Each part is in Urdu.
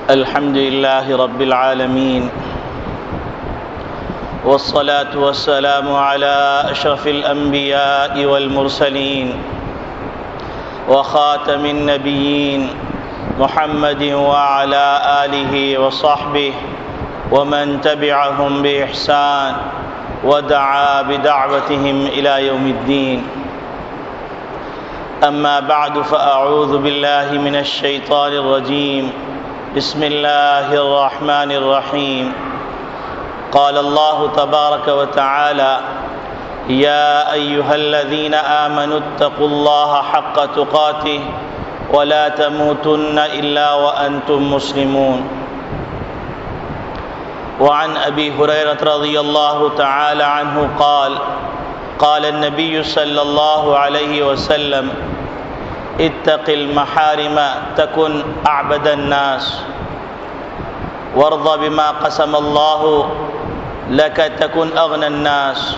الحمد لله رب العالمين والصلاة والسلام على أشرف الأنبياء والمرسلين وخاتم النبيين محمد وعلى آله وصحبه ومن تبعهم بإحسان ودعا بدعوتهم إلى يوم الدين. أما بعد فأعوذ بالله من الشيطان الرجيم. بسم الله الرحمن الرحيم. قال الله تبارك وتعالى: يا أيها الذين آمنوا اتقوا الله حق تقاته ولا تموتن إلا وأنتم مسلمون. وعن أبي هريرة رضي الله تعالى عنه قال: قال النبي صلى الله عليه وسلم: اتق المحارم تكن أعبد الناس وارض بما قسم الله لك تكن أغنى الناس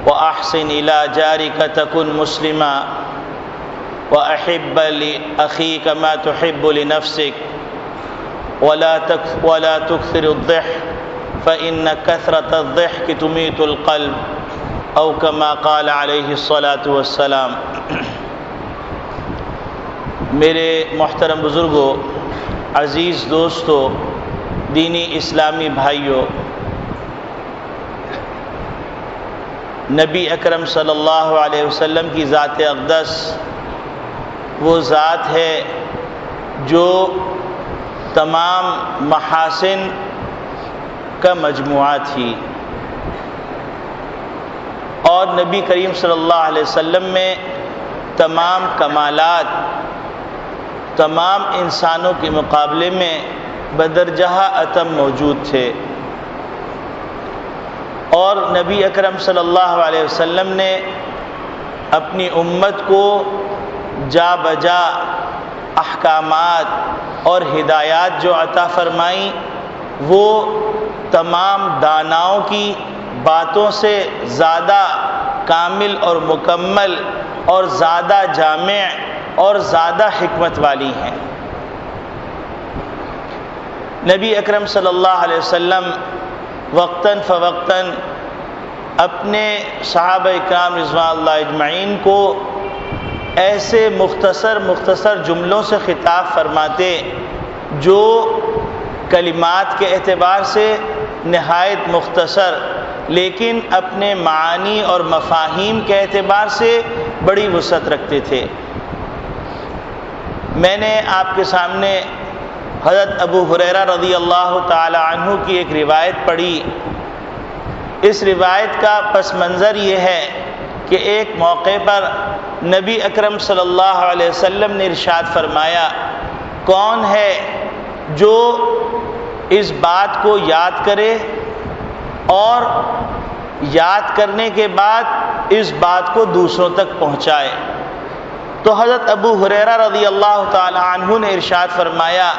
وأحسن إلى جارك تكن مسلما وأحب لأخيك ما تحب لنفسك ولا تكثر الضحك فإن كثرة الضحك تميت القلب أو كما قال عليه الصلاة والسلام. میرے محترم بزرگوں، عزیز دوستو، دینی اسلامی بھائیوں، نبی اکرم صلی اللہ علیہ وسلم کی ذات اقدس وہ ذات ہے جو تمام محاسن کا مجموعہ تھی، اور نبی کریم صلی اللہ علیہ وسلم میں تمام کمالات تمام انسانوں کے مقابلے میں بدرجہ اتم موجود تھے، اور نبی اکرم صلی اللہ علیہ وسلم نے اپنی امت کو جا بجا احکامات اور ہدایات جو عطا فرمائیں وہ تمام داناؤں کی باتوں سے زیادہ کامل اور مکمل اور زیادہ جامع اور زیادہ حکمت والی ہیں. نبی اکرم صلی اللہ علیہ وسلم وقتاً فوقتاً اپنے صحابہ کرام رضوان اللہ اجمعین کو ایسے مختصر جملوں سے خطاب فرماتے جو کلمات کے اعتبار سے نہایت مختصر لیکن اپنے معانی اور مفاہیم کے اعتبار سے بڑی وسعت رکھتے تھے. میں نے آپ کے سامنے حضرت ابو ہریرہ رضی اللہ تعالی عنہ کی ایک روایت پڑھی. اس روایت کا پس منظر یہ ہے کہ ایک موقع پر نبی اکرم صلی اللہ علیہ وسلم نے ارشاد فرمایا: کون ہے جو اس بات کو یاد کرے اور یاد کرنے کے بعد اس بات کو دوسروں تک پہنچائے؟ تو حضرت ابو ہریرہ رضی اللہ تعالی عنہ نے ارشاد فرمایا،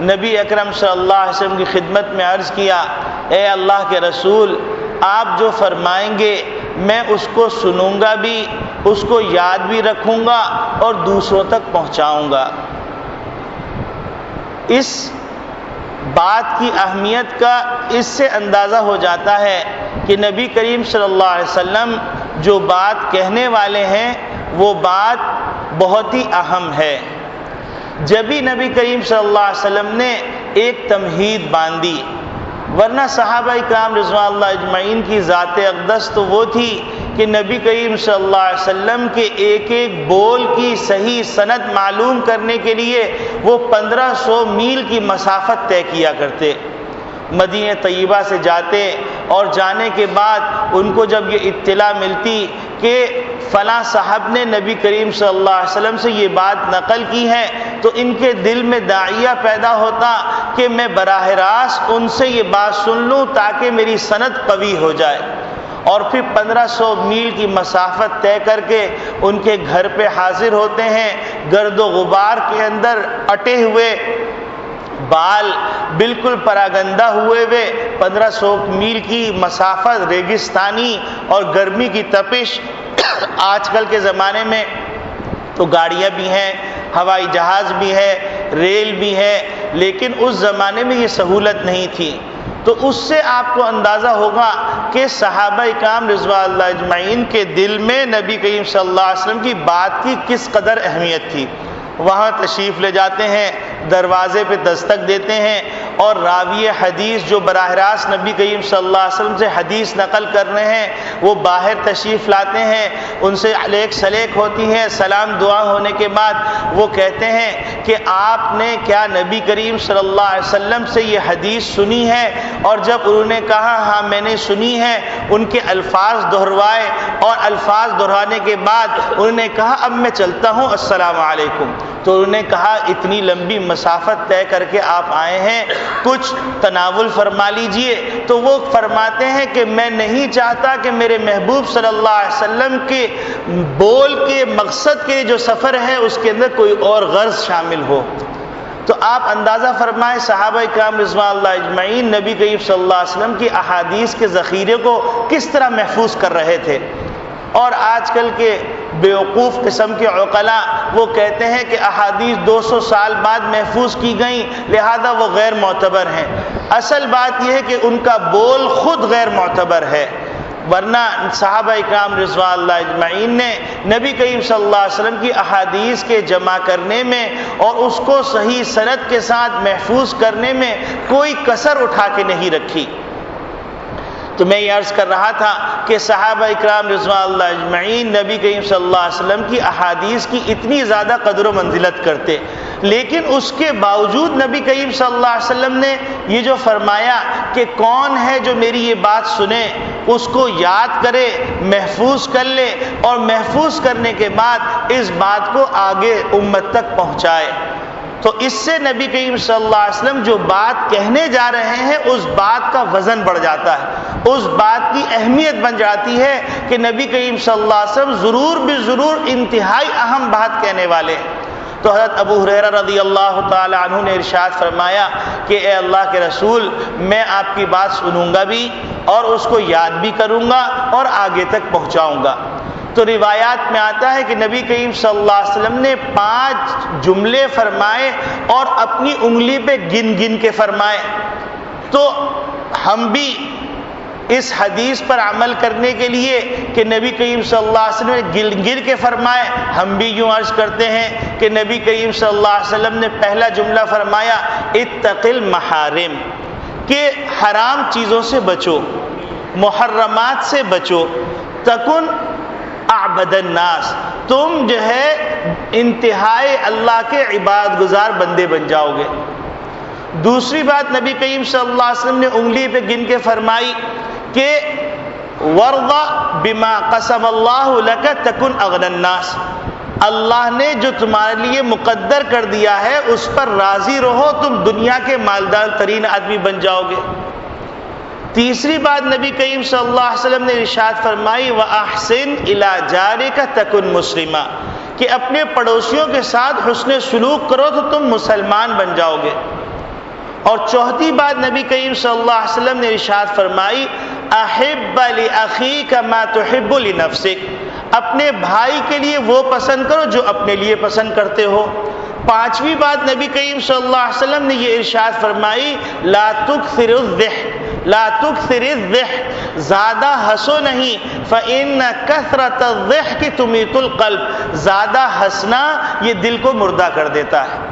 نبی اکرم صلی اللہ علیہ وسلم کی خدمت میں عرض کیا: اے اللہ کے رسول، آپ جو فرمائیں گے میں اس کو سنوں گا بھی، اس کو یاد بھی رکھوں گا اور دوسروں تک پہنچاؤں گا. اس بات کی اہمیت کا اس سے اندازہ ہو جاتا ہے کہ نبی کریم صلی اللہ علیہ وسلم جو بات کہنے والے ہیں وہ بات بہت ہی اہم ہے. جبھی نبی کریم صلی اللہ علیہ وسلم نے ایک تمہید باندھی، ورنہ صحابہ کرام رضوان اللہ اجمعین کی ذات اقدس تو وہ تھی کہ نبی کریم صلی اللہ علیہ وسلم کے ایک ایک بول کی صحیح سند معلوم کرنے کے لیے وہ 1500 میل کی مسافت طے کیا کرتے. مدینہ طیبہ سے جاتے اور جانے کے بعد ان کو جب یہ اطلاع ملتی کہ فلاں صاحب نے نبی کریم صلی اللہ علیہ وسلم سے یہ بات نقل کی ہے تو ان کے دل میں داعیہ پیدا ہوتا کہ میں براہ راست ان سے یہ بات سن لوں تاکہ میری سند قوی ہو جائے. اور پھر 1500 میل کی مسافت طے کر کے ان کے گھر پہ حاضر ہوتے ہیں، گرد و غبار کے اندر اٹے ہوئے، بال بالکل پراگندہ ہوئے 1500 میل کی مسافت، ریگستانی اور گرمی کی تپش. آج کل کے زمانے میں تو گاڑیاں بھی ہیں، ہوائی جہاز بھی ہے، ریل بھی ہے، لیکن اس زمانے میں یہ سہولت نہیں تھی۔ تو اس سے آپ کو اندازہ ہوگا کہ صحابہ کرام رضوان اللہ اجمعین کے دل میں نبی کریم صلی اللہ علیہ وسلم کی بات کی کس قدر اہمیت تھی۔ وہاں تشریف لے جاتے ہیں، دروازے پہ دستک دیتے ہیں، اور راوی حدیث جو براہ راست نبی کریم صلی اللہ علیہ وسلم سے حدیث نقل کر رہے ہیں وہ باہر تشریف لاتے ہیں، ان سے علیک سلیک ہوتی ہے، سلام دعا ہونے کے بعد وہ کہتے ہیں کہ آپ نے کیا نبی کریم صلی اللہ علیہ وسلم سے یہ حدیث سنی ہے؟ اور جب انہوں نے کہا ہاں میں نے سنی ہے، ان کے الفاظ دہروائے، اور الفاظ دہرانے کے بعد انہوں نے کہا اب میں چلتا ہوں، السلام علیکم۔ تو انہوں نے کہا اتنی لمبی مسافت طے کر کے آپ آئے ہیں، کچھ تناول فرما لیجئے۔ تو وہ فرماتے ہیں کہ میں نہیں چاہتا کہ میرے محبوب صلی اللہ علیہ وسلم کے بول کے مقصد کے جو سفر ہے اس کے اندر کوئی اور غرض شامل ہو۔ تو آپ اندازہ فرمائیں صحابہ کرام رضوان اللہ اجمعین نبی کریم صلی اللہ علیہ وسلم کی احادیث کے ذخیرے کو کس طرح محفوظ کر رہے تھے۔ اور آج کل کے بیوقوف قسم کے عقلاء وہ کہتے ہیں کہ احادیث 200 سال بعد محفوظ کی گئیں لہذا وہ غیر معتبر ہیں۔ اصل بات یہ ہے کہ ان کا بول خود غیر معتبر ہے، ورنہ صحابہ اکرام رضوان اللہ اجمعین نے نبی کریم صلی اللہ علیہ وسلم کی احادیث کے جمع کرنے میں اور اس کو صحیح سند کے ساتھ محفوظ کرنے میں کوئی کسر اٹھا کے نہیں رکھی۔ تو میں یہ عرض کر رہا تھا کہ صحابہ اکرام رضوان اللہ اجمعین نبی کریم صلی اللہ علیہ وسلم کی احادیث کی اتنی زیادہ قدر و منزلت کرتے، لیکن اس کے باوجود نبی کریم صلی اللہ علیہ وسلم نے یہ جو فرمایا کہ کون ہے جو میری یہ بات سنے، اس کو یاد کرے، محفوظ کر لے، اور محفوظ کرنے کے بعد اس بات کو آگے امت تک پہنچائے۔ تو اس سے نبی کریم صلی اللہ علیہ وسلم جو بات کہنے جا رہے ہیں اس بات کا وزن بڑھ جاتا ہے، اس بات کی اہمیت بن جاتی ہے کہ نبی کریم صلی اللہ علیہ وسلم ضرور بضرور انتہائی اہم بات کہنے والے ہیں۔ تو حضرت ابو ہریرہ رضی اللہ تعالی عنہ نے ارشاد فرمایا کہ اے اللہ کے رسول، میں آپ کی بات سنوں گا بھی اور اس کو یاد بھی کروں گا اور آگے تک پہنچاؤں گا۔ تو روایات میں آتا ہے کہ نبی کریم صلی اللہ علیہ وسلم نے 5 جملے فرمائے اور اپنی انگلی پہ گن گن کے فرمائے۔ تو ہم بھی اس حدیث پر عمل کرنے کے لیے کہ نبی کریم صلی اللہ علیہ وسلم نے گن گن کے فرمائے، ہم بھی یوں عرض کرتے ہیں کہ نبی کریم صلی اللہ علیہ وسلم نے پہلا جملہ فرمایا اتق المحارم، کہ حرام چیزوں سے بچو، محرمات سے بچو، تکن اعبد الناس، تم جو ہے انتہائی اللہ کے عبادت گزار بندے بن جاؤ گے۔ دوسری بات نبی کریم صلی اللہ علیہ وسلم نے انگلی پہ گن کے فرمائی کہ وَرْضَ بِمَا قَسَمَ اللَّهُ لَكَ تَكُنْ أَغْنَى النَّاسِ، اللہ نے جو تمہارے لیے مقدر کر دیا ہے اس پر راضی رہو، تم دنیا کے مالدار ترین آدمی بن جاؤ گے۔ تیسری بات نبی کریم صلی اللہ علیہ وسلم نے ارشاد فرمائی وَأَحْسِنْ إِلَى جَارِكَ تَكُنْ مُسْلِمًا، کہ اپنے پڑوسیوں کے ساتھ حسن سلوک کرو تو تم مسلمان بن جاؤ گے۔ اور چوتھی بات نبی کریم صلی اللہ علیہ وسلم نے ارشاد فرمائی احب لأخیک ما تحب لنفسک، اپنے بھائی کے لیے وہ پسند کرو جو اپنے لیے پسند کرتے ہو۔ پانچویں بات نبی کریم صلی اللہ علیہ وسلم نے یہ ارشاد فرمائی لا تکثر الضحک، لا تکثر الضحک، زیادہ ہنسو نہیں، فإن کثرت الضحک تمیت القلب، زیادہ ہنسنا یہ دل کو مردہ کر دیتا ہے۔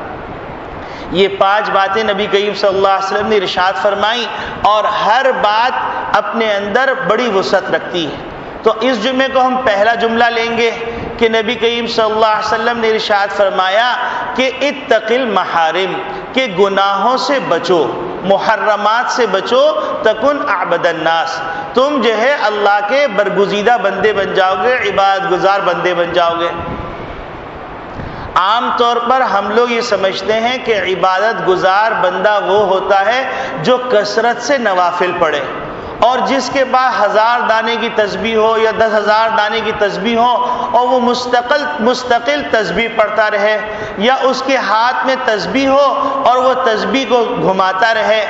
یہ 5 باتیں نبی کریم صلی اللہ علیہ وسلم نے ارشاد فرمائی اور ہر بات اپنے اندر بڑی وسعت رکھتی ہے۔ تو اس جمعے کو ہم پہلا جملہ لیں گے کہ نبی کریم صلی اللہ علیہ وسلم نے ارشاد فرمایا کہ اتق المحارم، کہ گناہوں سے بچو، محرمات سے بچو، تکن اعبد الناس، تم جو ہے اللہ کے برگزیدہ بندے بن جاؤ گے، عبادت گزار بندے بن جاؤ گے۔ عام طور پر ہم لوگ یہ سمجھتے ہیں کہ عبادت گزار بندہ وہ ہوتا ہے جو کثرت سے نوافل پڑھے، اور جس کے پاس 1000 دانے کی تسبیح ہو یا 10,000 دانے کی تسبیح ہو اور وہ مستقل تسبیح پڑھتا رہے، یا اس کے ہاتھ میں تسبیح ہو اور وہ تسبیح کو گھماتا رہے،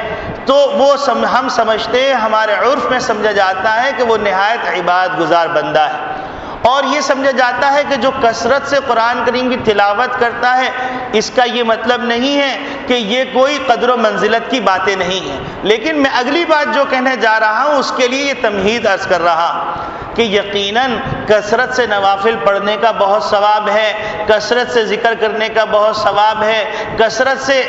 تو وہ ہم سمجھتے ہیں، ہمارے عرف میں سمجھا جاتا ہے کہ وہ نہایت عبادت گزار بندہ ہے۔ اور یہ سمجھا جاتا ہے کہ جو کثرت سے قرآن کریم کی تلاوت کرتا ہے اس کا یہ مطلب نہیں ہے کہ یہ کوئی قدر و منزلت کی باتیں نہیں ہیں، لیکن میں اگلی بات جو کہنے جا رہا ہوں اس کے لیے یہ تمہید عرض کر رہا کہ یقیناً کثرت سے نوافل پڑھنے کا بہت ثواب ہے، کثرت سے ذکر کرنے کا بہت ثواب ہے، کثرت سے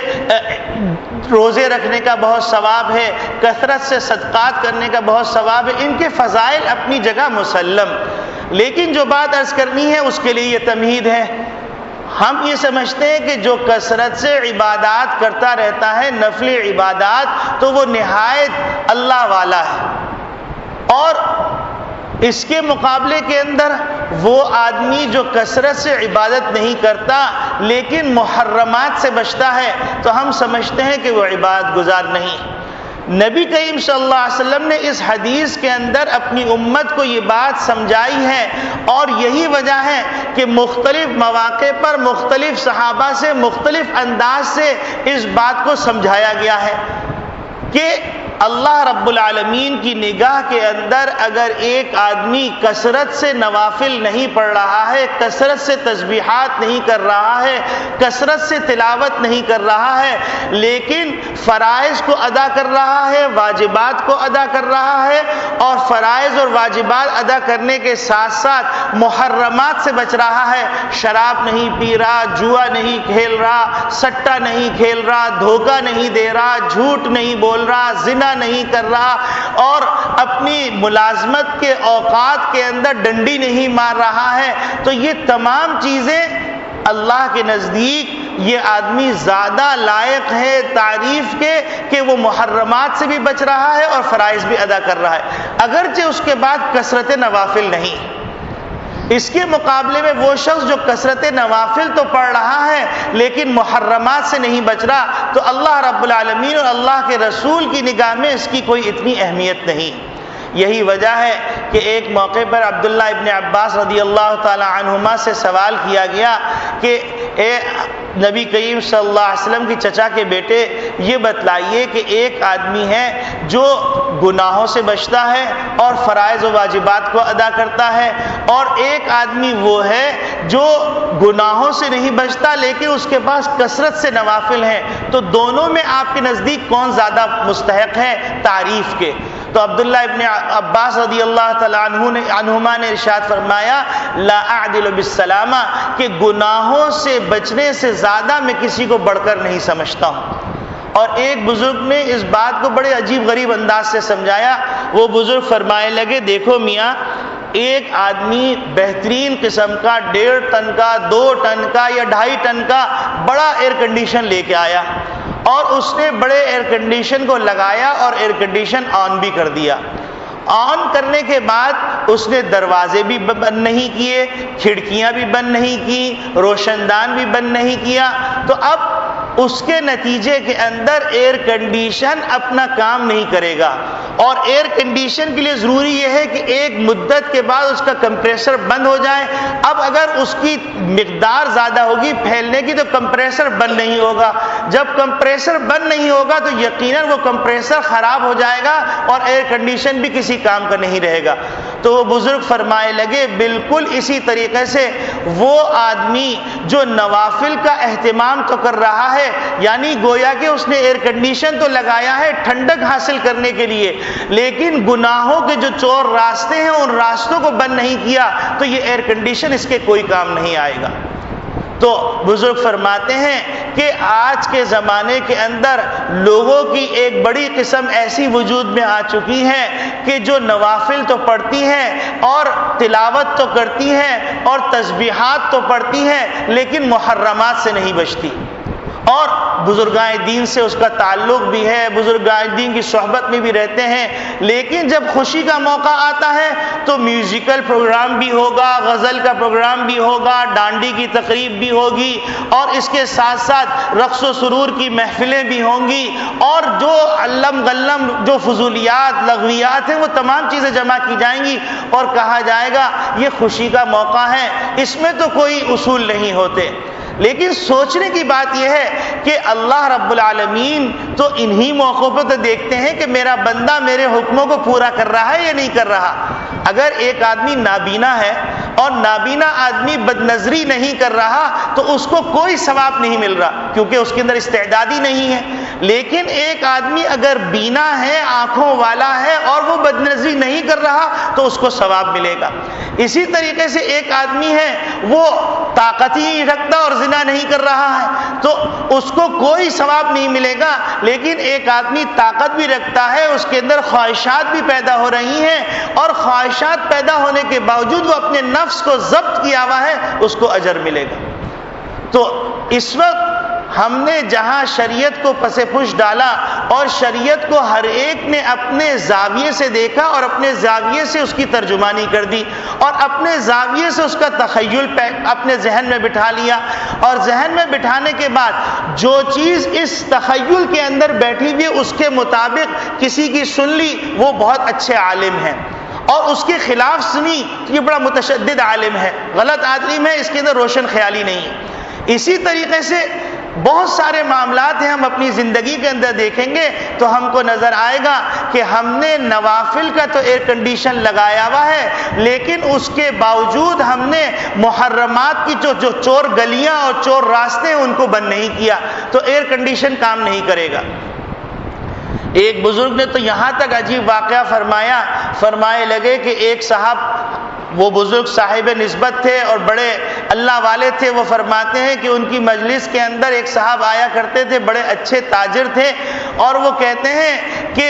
روزے رکھنے کا بہت ثواب ہے، کثرت سے صدقات کرنے کا بہت ثواب ہے، ان کے فضائل اپنی جگہ مسلم، لیکن جو بات عرض کرنی ہے اس کے لیے یہ تمہید ہے۔ ہم یہ سمجھتے ہیں کہ جو کثرت سے عبادات کرتا رہتا ہے، نفل عبادات، تو وہ نہایت اللہ والا ہے، اور اس کے مقابلے کے اندر وہ آدمی جو کثرت سے عبادت نہیں کرتا لیکن محرمات سے بچتا ہے تو ہم سمجھتے ہیں کہ وہ عبادت گزار نہیں۔ نبی کریم صلی اللہ علیہ وسلم نے اس حدیث کے اندر اپنی امت کو یہ بات سمجھائی ہے، اور یہی وجہ ہے کہ مختلف مواقع پر مختلف صحابہ سے مختلف انداز سے اس بات کو سمجھایا گیا ہے کہ اللہ رب العالمین کی نگاہ کے اندر اگر ایک آدمی کثرت سے نوافل نہیں پڑھ رہا ہے، کثرت سے تسبیحات نہیں کر رہا ہے، کثرت سے تلاوت نہیں کر رہا ہے، لیکن فرائض کو ادا کر رہا ہے، واجبات کو ادا کر رہا ہے، اور فرائض اور واجبات ادا کرنے کے ساتھ ساتھ محرمات سے بچ رہا ہے، شراب نہیں پی رہا، جوا نہیں کھیل رہا، سٹا نہیں کھیل رہا، دھوکہ نہیں دے رہا، جھوٹ نہیں بول رہا، زنا نہیں کر رہا، اور اپنی ملازمت کے اوقات کے اندر ڈنڈی نہیں مار رہا ہے، تو یہ تمام چیزیں اللہ کے نزدیک یہ آدمی زیادہ لائق ہے تعریف کے کہ وہ محرمات سے بھی بچ رہا ہے اور فرائض بھی ادا کر رہا ہے، اگرچہ اس کے بعد کثرت نوافل نہیں۔ اس کے مقابلے میں وہ شخص جو کثرت نوافل تو پڑھ رہا ہے لیکن محرمات سے نہیں بچ رہا، تو اللہ رب العالمین اور اللہ کے رسول کی نگاہ میں اس کی کوئی اتنی اہمیت نہیں۔ یہی وجہ ہے کہ ایک موقع پر عبداللہ ابن عباس رضی اللہ تعالی عنہما سے سوال کیا گیا کہ اے نبی کریم صلی اللہ علیہ وسلم کی چچا کے بیٹے، یہ بتلائیے کہ ایک آدمی ہے جو گناہوں سے بچتا ہے اور فرائض و واجبات کو ادا کرتا ہے، اور ایک آدمی وہ ہے جو گناہوں سے نہیں بچتا لیکن اس کے پاس کثرت سے نوافل ہیں، تو دونوں میں آپ کے نزدیک کون زیادہ مستحق ہے تعریف کے؟ تو عبداللہ ابن عباس رضی اللہ تعالی عنہما نے ارشاد فرمایا لا اعدل بالسلامہ، کہ گناہوں سے بچنے سے زیادہ میں کسی کو بڑھ کر نہیں سمجھتا ہوں۔ اور ایک بزرگ نے اس بات کو بڑے عجیب غریب انداز سے سمجھایا، وہ بزرگ فرمائے لگے دیکھو میاں، ایک آدمی بہترین قسم کا 1.5 ٹن کا 2 ٹن کا یا 2.5 ٹن کا بڑا ایئر کنڈیشن لے کے آیا، اور اس نے بڑے ایئر کنڈیشن کو لگایا اور ایئر کنڈیشن آن بھی کر دیا۔ آن کرنے کے بعد اس نے دروازے بھی بند نہیں کیے، کھڑکیاں بھی بند نہیں کی، روشن دان بھی بند نہیں کیا، تو اب اس کے نتیجے کے اندر ایئر کنڈیشن اپنا کام نہیں کرے گا، اور ایئر کنڈیشن کے لیے ضروری یہ ہے کہ ایک مدت کے بعد اس کا کمپریسر بند ہو جائے۔ اب اگر اس کی مقدار زیادہ ہوگی پھیلنے کی تو کمپریسر بند نہیں ہوگا، جب کمپریسر بند نہیں ہوگا تو یقیناً وہ کمپریسر خراب ہو جائے گا اور ایئر کنڈیشن بھی کسی کام کا نہیں رہے گا۔ تو وہ بزرگ فرمائے لگے بالکل اسی طریقے سے وہ آدمی جو نوافل کا اہتمام تو کر رہا ہے، یعنی گویا کہ اس نے ایئر کنڈیشن تو لگایا ہے ٹھنڈک حاصل کرنے کے لیے، لیکن گناہوں کے جو چور راستے ہیں ان راستوں کو بند نہیں کیا، تو یہ ایئر کنڈیشن اس کے کوئی کام نہیں آئے گا۔ تو بزرگ فرماتے ہیں کہ آج کے زمانے کے اندر لوگوں کی ایک بڑی قسم ایسی وجود میں آ چکی ہے کہ جو نوافل تو پڑھتی ہیں اور تلاوت تو کرتی ہیں اور تسبیحات تو پڑھتی ہیں لیکن محرمات سے نہیں بچتی، اور بزرگائے دین سے اس کا تعلق بھی ہے، بزرگائے دین کی صحبت میں بھی رہتے ہیں، لیکن جب خوشی کا موقع آتا ہے تو میوزیکل پروگرام بھی ہوگا، غزل کا پروگرام بھی ہوگا، ڈانڈی کی تقریب بھی ہوگی، اور اس کے ساتھ ساتھ رقص و سرور کی محفلیں بھی ہوں گی، اور جو علم غلم جو فضولیات لغویات ہیں وہ تمام چیزیں جمع کی جائیں گی، اور کہا جائے گا یہ خوشی کا موقع ہے، اس میں تو کوئی اصول نہیں ہوتے۔ لیکن سوچنے کی بات یہ ہے کہ اللہ رب العالمین تو انہی موقعوں پہ تو دیکھتے ہیں کہ میرا بندہ میرے حکموں کو پورا کر رہا ہے یا نہیں کر رہا۔ اگر ایک آدمی نابینا ہے اور نابینا آدمی بد نظری نہیں کر رہا تو اس کو کوئی ثواب نہیں مل رہا کیونکہ اس کے اندر استعداد ہی نہیں ہے. لیکن ایک آدمی اگر بینا ہے، آنکھوں والا ہے اور وہ بد نظری نہیں کر رہا تو اس کو ثواب ملے گا. اسی طریقے سے ایک آدمی ہے وہ طاقت ہی نہیں رکھتا اور زنا نہیں کر رہا ہے تو اس کو کوئی ثواب نہیں ملے گا. لیکن ایک آدمی طاقت بھی رکھتا ہے، اس کے اندر خواہشات بھی پیدا ہو رہی ہیں اور خواہشات پیدا ہونے کے باوجود وہ اپنے نفس کو ضبط کیا ہوا ہے، اس کو اجر ملے گا. تو اس وقت ہم نے جہاں شریعت کو پس پش ڈالا اور شریعت کو ہر ایک نے اپنے زاویے سے دیکھا اور اپنے زاویے سے اس کی ترجمانی کر دی اور اپنے زاویے سے اس کا تخیل اپنے ذہن میں بٹھا لیا، اور ذہن میں بٹھانے کے بعد جو چیز اس تخیل کے اندر بیٹھی ہوئی اس کے مطابق کسی کی سن لی، وہ بہت اچھے عالم ہیں، اور اس کے خلاف سنی یہ بڑا متشدد عالم ہے، غلط عالم ہے، اس کے اندر روشن خیالی نہیں ہے. اسی طریقے سے بہت سارے معاملات ہیں، ہم اپنی زندگی کے اندر دیکھیں گے تو ہم کو نظر آئے گا کہ ہم نے نوافل کا تو ایئر کنڈیشن لگایا ہوا ہے، لیکن اس کے باوجود ہم نے محرمات کی جو چور گلیاں اور چور راستے ہیں ان کو بند نہیں کیا، تو ایئر کنڈیشن کام نہیں کرے گا. ایک بزرگ نے تو یہاں تک عجیب واقعہ فرمائے لگے کہ ایک صاحب، وہ بزرگ صاحب نسبت تھے اور بڑے اللہ والے تھے، وہ فرماتے ہیں کہ ان کی مجلس کے اندر ایک صاحب آیا کرتے تھے، بڑے اچھے تاجر تھے، اور وہ کہتے ہیں کہ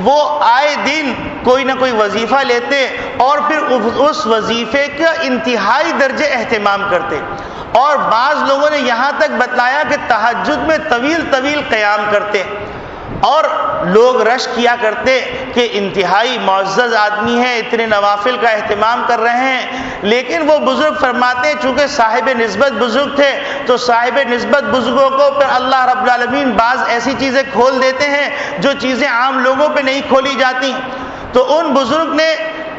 وہ آئے دن کوئی نہ کوئی وظیفہ لیتے اور پھر اس وظیفے کا انتہائی درجے اہتمام کرتے، اور بعض لوگوں نے یہاں تک بتلایا کہ تہجد میں طویل قیام کرتے، اور لوگ رش کیا کرتے کہ انتہائی معزز آدمی ہیں، اتنے نوافل کا اہتمام کر رہے ہیں. لیکن وہ بزرگ فرماتے ہیں چونکہ صاحب نسبت بزرگ تھے تو صاحب نسبت بزرگوں کو پھر اللہ رب العالمین بعض ایسی چیزیں کھول دیتے ہیں جو چیزیں عام لوگوں پہ نہیں کھولی جاتی. تو ان بزرگ نے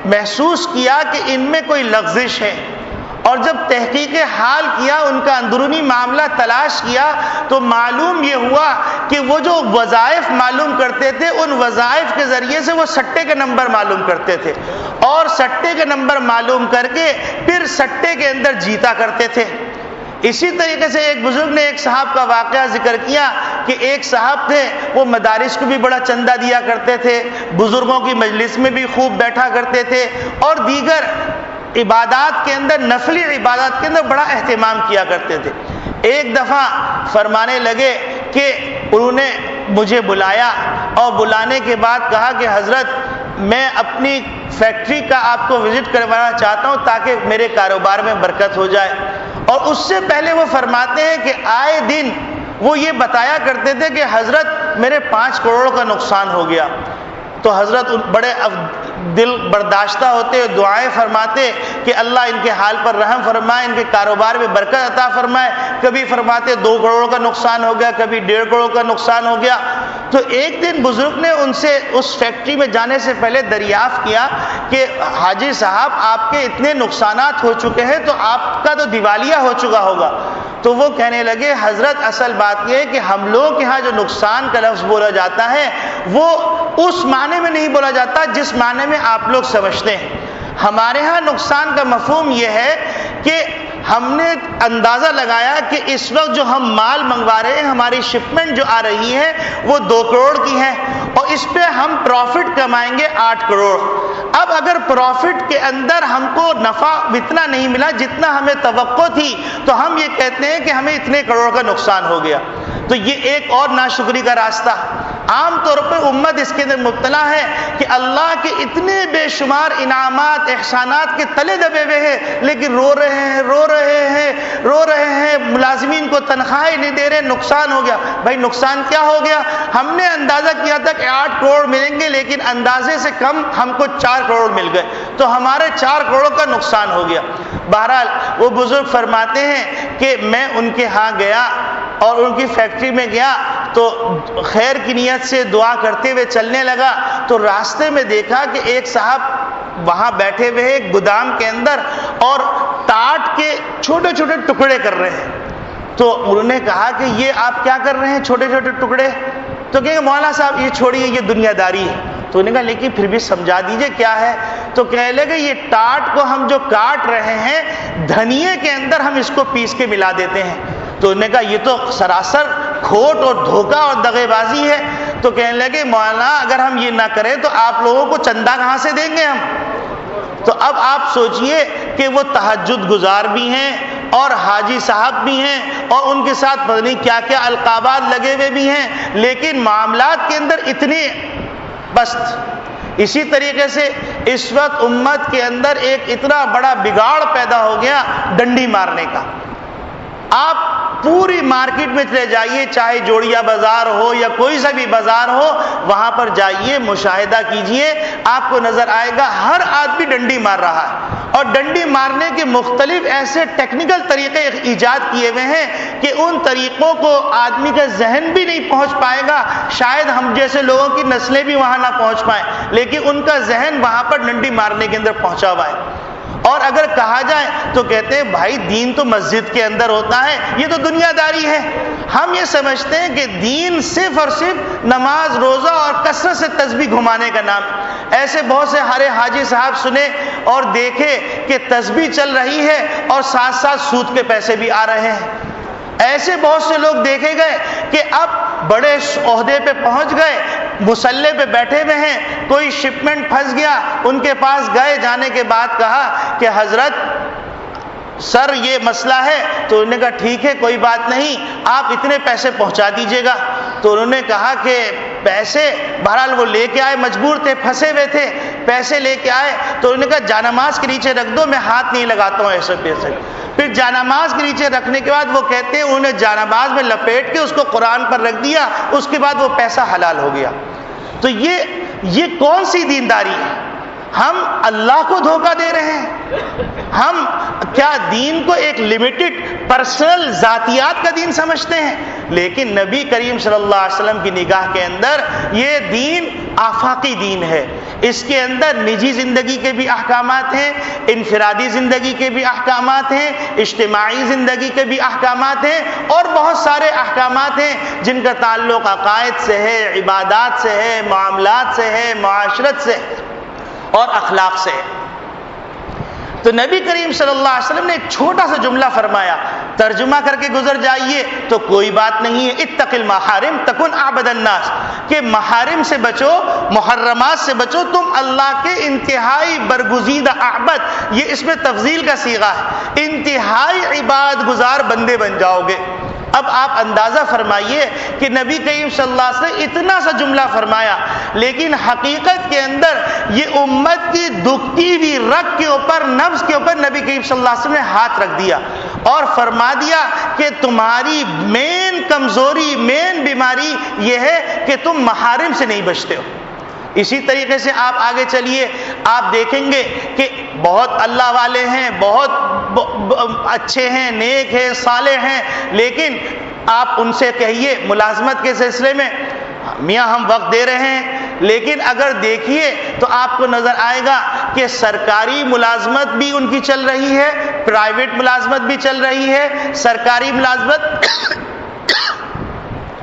محسوس کیا کہ ان میں کوئی لغزش ہے، اور جب تحقیق حال کیا، ان کا اندرونی معاملہ تلاش کیا تو معلوم یہ ہوا کہ وہ جو وظائف معلوم کرتے تھے ان وظائف کے ذریعے سے وہ سٹے کے نمبر معلوم کرتے تھے، اور سٹے کے نمبر معلوم کر کے پھر سٹے کے اندر جیتا کرتے تھے. اسی طریقے سے ایک بزرگ نے ایک صاحب کا واقعہ ذکر کیا کہ ایک صاحب تھے، وہ مدارس کو بھی بڑا چندہ دیا کرتے تھے، بزرگوں کی مجلس میں بھی خوب بیٹھا کرتے تھے، اور دیگر عبادات کے اندر، نفلی عبادات کے اندر بڑا اہتمام کیا کرتے تھے. ایک دفعہ فرمانے لگے کہ انہوں نے مجھے بلایا اور بلانے کے بعد کہا کہ حضرت میں اپنی فیکٹری کا آپ کو وزٹ کروانا چاہتا ہوں تاکہ میرے کاروبار میں برکت ہو جائے. اور اس سے پہلے وہ فرماتے ہیں کہ آئے دن وہ یہ بتایا کرتے تھے کہ حضرت میرے 5 کروڑ کا نقصان ہو گیا. تو حضرت بڑے دل برداشتہ ہوتے، دعائیں فرماتے کہ اللہ ان کے حال پر رحم فرمائے، ان کے کاروبار میں برکت عطا فرمائے. کبھی فرماتے 2 کروڑ کا نقصان ہو گیا، کبھی 1.5 کروڑ کا نقصان ہو گیا. تو ایک دن بزرگ نے ان سے اس فیکٹری میں جانے سے پہلے دریافت کیا کہ حاجی صاحب آپ کے اتنے نقصانات ہو چکے ہیں تو آپ کا تو دیوالیہ ہو چکا ہوگا. تو وہ کہنے لگے حضرت اصل بات یہ ہے کہ ہم لوگ کے ہاں جو نقصان کا لفظ بولا جاتا ہے وہ اس معنی میں نہیں بولا جاتا جس معنی میں آپ لوگ سمجھتے ہیں. ہمارے ہاں نقصان کا مفہوم یہ ہے کہ ہم نے اندازہ لگایا کہ اس وقت جو ہم مال منگوا رہے ہیں، ہماری شپمنٹ جو آ رہی ہے وہ 2 کروڑ کی ہے اور اس پہ ہم پروفٹ کمائیں گے 8 کروڑ. اب اگر پروفٹ کے اندر ہم کو نفع اتنا نہیں ملا جتنا ہمیں توقع تھی تو ہم یہ کہتے ہیں کہ ہمیں اتنے کروڑ کا نقصان ہو گیا. تو یہ ایک اور ناشکری کا راستہ. عام طور پر امت اس کے اندر مبتلا ہے کہ اللہ کے اتنے بے شمار انعامات احسانات کے تلے دبے ہوئے ہیں لیکن رو رہے ہیں، ملازمین کو تنخواہیں نہیں دے رہے، نقصان ہو گیا. بھائی نقصان کیا ہو گیا؟ ہم نے اندازہ کیا تھا کہ 8 کروڑ ملیں گے لیکن اندازے سے کم ہم کو 4 کروڑ مل گئے تو ہمارے 4 کروڑ کا نقصان ہو گیا. بہرحال وہ بزرگ فرماتے ہیں کہ میں ان کے ہاں گیا اور ان کی فیکٹری میں گیا تو خیر کی نیت سے دعا کرتے ہوئے چلنے لگا تو راستے میں دیکھا کہ ایک صاحب وہاں بیٹھے ہوئے ایک گودام کے اندر اور ٹاٹ کے چھوٹے چھوٹے ٹکڑے کر رہے ہیں. تو انہوں نے کہا کہ یہ آپ کیا کر رہے ہیں چھوٹے چھوٹے ٹکڑے؟ تو کہیں مولانا صاحب یہ چھوڑیے، یہ دنیا داری ہے. تو انہوں نے کہا لیکن پھر بھی سمجھا دیجئے کیا ہے؟ تو کہنے لگے یہ ٹاٹ کو ہم جو کاٹ رہے ہیں دھنیے کے اندر ہم اس کو پیس کے ملا دیتے ہیں۔ تو انہوں نے کہا یہ تو سراسر کھوٹ اور دھوکہ اور دغے بازی ہے۔ تو کہنے لگے مولانا اگر ہم یہ نہ کریں تو آپ لوگوں کو چندہ کہاں سے دیں گے ہم؟ تو اب آپ سوچئے کہ وہ تہجد گزار بھی ہیں اور حاجی صاحب بھی ہیں اور ان کے ساتھ پتہ نہیں کیا کیا القابات لگے ہوئے بھی ہیں، لیکن معاملات کے اندر اتنے پست۔ اسی طریقے سے اس وقت امت کے اندر ایک اتنا بڑا بگاڑ پیدا ہو گیا ڈنڈی مارنے کا۔ آپ پوری مارکیٹ میں چلے جائیے، چاہے جوڑیا بازار ہو یا کوئی سا بھی بازار ہو، وہاں پر جائیے مشاہدہ کیجئے، آپ کو نظر آئے گا ہر آدمی ڈنڈی مار رہا ہے۔ اور ڈنڈی مارنے کے مختلف ایسے ٹیکنیکل طریقے ایجاد کیے ہوئے ہیں کہ ان طریقوں کو آدمی کا ذہن بھی نہیں پہنچ پائے گا، شاید ہم جیسے لوگوں کی نسلیں بھی وہاں نہ پہنچ پائیں، لیکن ان کا ذہن وہاں پر ڈنڈی مارنے کے اندر پہنچا ہوا ہے۔ اور اگر کہا جائے تو کہتے ہیں بھائی دین تو مسجد کے اندر ہوتا ہے، یہ تو دنیا داری ہے۔ ہم یہ سمجھتے ہیں کہ دین صرف اور صرف نماز روزہ اور کثرت سے تسبیح گھمانے کا نام۔ ایسے بہت سے ہمارے حاجی صاحب سنے اور دیکھے کہ تسبیح چل رہی ہے اور ساتھ ساتھ سود کے پیسے بھی آ رہے ہیں۔ ایسے بہت سے لوگ دیکھے گئے کہ اب بڑے عہدے پہ پہنچ گئے، مسلح پہ بیٹھے ہوئے ہیں، کوئی شپمنٹ پھنس گیا، ان کے پاس گئے، جانے کے بعد کہا کہ حضرت سر یہ مسئلہ ہے، تو انہوں نے کہا ٹھیک ہے کوئی بات نہیں، آپ اتنے پیسے پہنچا دیجئے گا۔ تو انہوں نے کہا کہ پیسے، بہرحال وہ لے کے آئے، مجبور تھے، پھنسے ہوئے تھے، پیسے لے کے آئے، تو انہوں نے کہا جانماز کے نیچے رکھ دو، میں ہاتھ نہیں لگاتا ہوں ایسے پیسے۔ پھر جانماز کے نیچے رکھنے کے بعد وہ کہتے ہیں انہوں نے جانماز میں لپیٹ کے اس کو قرآن پر رکھ دیا، اس کے بعد وہ پیسہ حلال ہو گیا۔ تو یہ کون سی دینداری ہے؟ ہم اللہ کو دھوکہ دے رہے ہیں۔ ہم کیا دین کو ایک لمیٹڈ پرسنل ذاتیات کا دین سمجھتے ہیں؟ لیکن نبی کریم صلی اللہ علیہ وسلم کی نگاہ کے اندر یہ دین آفاقی دین ہے۔ اس کے اندر نجی زندگی کے بھی احکامات ہیں، انفرادی زندگی کے بھی احکامات ہیں، اجتماعی زندگی کے بھی احکامات ہیں، اور بہت سارے احکامات ہیں جن کا تعلق عقائد سے ہے، عبادات سے ہے، معاملات سے ہے، معاشرت سے اور اخلاق سے ہے۔ تو نبی کریم صلی اللہ علیہ وسلم نے ایک چھوٹا سا جملہ فرمایا، ترجمہ کر کے گزر جائیے تو کوئی بات نہیں ہے، اتق المحارم تکن اعبد الناس، کہ محارم سے بچو، محرمات سے بچو، تم اللہ کے انتہائی برگزیدہ اعبد، یہ اس میں تفضیل کا صیغہ ہے، انتہائی عبادت گزار بندے بن جاؤ گے۔ اب آپ اندازہ فرمائیے کہ نبی کریم صلی اللہ علیہ وسلم اتنا سا جملہ فرمایا، لیکن حقیقت کے اندر یہ امت کی دکھتی ہوئی رگ کے اوپر، نفس کے اوپر نبی کریم صلی اللہ علیہ وسلم نے ہاتھ رکھ دیا اور فرما دیا کہ تمہاری مین کمزوری، مین بیماری یہ ہے کہ تم محارم سے نہیں بچتے ہو۔ اسی طریقے سے آپ آگے چلیے، آپ دیکھیں گے کہ بہت اللہ والے ہیں، بہت اچھے ہیں، نیک ہیں، صالح ہیں، لیکن آپ ان سے کہیے ملازمت کے سلسلے میں میاں ہم وقت دے رہے ہیں، لیکن اگر دیکھیے تو آپ کو نظر آئے گا کہ سرکاری ملازمت بھی ان کی چل رہی ہے، پرائیویٹ ملازمت بھی چل رہی ہے۔ سرکاری